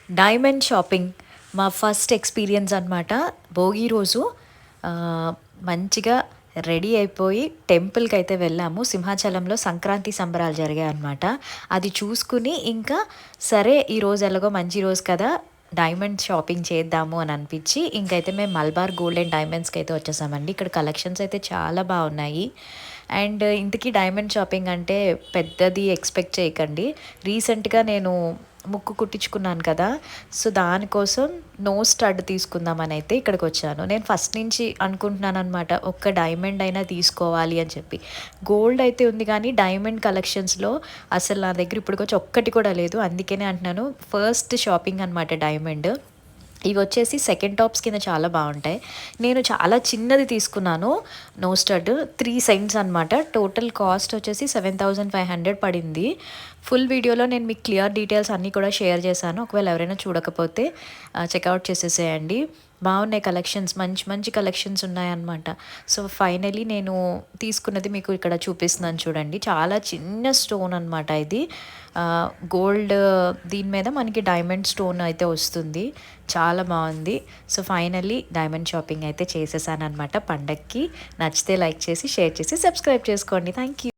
Diamond shopping మా first experience అనమాట. భోగి రోజు మంచిగా రెడీ అయిపోయి టెంపుల్కి అయితే వెళ్ళాము. సింహాచలంలో సంక్రాంతి సంబరాలు జరిగాయన్నమాట. అది చూసుకుని ఇంకా సరే ఈరోజు ఎలాగో మంచి రోజు కదా, డైమండ్ షాపింగ్ చేద్దాము అని అనిపించి ఇంకైతే మేము మల్బార్ గోల్డ్ అండ్ డైమండ్స్కి అయితే వచ్చేసామండి. ఇక్కడ కలెక్షన్స్ అయితే చాలా బాగున్నాయి. అండ్ ఇంతకీ డైమండ్ షాపింగ్ అంటే పెద్దది ఎక్స్పెక్ట్ చేయకండి. రీసెంట్గా నేను ముక్కు కుట్టించుకున్నాను కదా, సో దానికోసం నో స్టడ్ తీసుకుందామని అయితే ఇక్కడికి వచ్చాను. నేను ఫస్ట్ నుంచి అనుకుంటున్నాను అనమాట, ఒక్క డైమండ్ అయినా తీసుకోవాలి అని చెప్పి. గోల్డ్ అయితే ఉంది కానీ డైమండ్ కలెక్షన్స్లో అసలు నా దగ్గర ఇప్పటికొచ్చి ఒక్కటి కూడా లేదు. అందుకనే అంటున్నాను, ఫస్ట్ షాపింగ్ అనమాట డైమండ్. ఇవి వచ్చేసి సెకండ్ టాప్స్ కింద చాలా బాగుంటాయి. నేను చాలా చిన్నది తీసుకున్నాను, నో స్టడ్ 3 సెంట్స్ అనమాట. టోటల్ కాస్ట్ వచ్చేసి 7500 పడింది. ఫుల్ వీడియోలో నేను మీకు క్లియర్ డీటెయిల్స్ అన్నీ కూడా షేర్ చేశాను. ఒకవేళ ఎవరైనా చూడకపోతే చెక్అవుట్ చేసేసేయండి. బాగున్నాయి కలెక్షన్స్, మంచి మంచి కలెక్షన్స్ ఉన్నాయన్నమాట. సో ఫైనలీ నేను తీసుకున్నది మీకు ఇక్కడ చూపిస్తున్నాను చూడండి. చాలా చిన్న స్టోన్ అనమాట ఇది. గోల్డ్ దీని మీద మనకి డైమండ్ స్టోన్ అయితే వస్తుంది. చాలా బాగుంది. సో ఫైనల్లీ డైమండ్ షాపింగ్ అయితే చేసేసాను అనమాట పండక్కి. నచ్చితే లైక్ చేసి, షేర్ చేసి, సబ్స్క్రైబ్ చేసుకోండి. Thank you.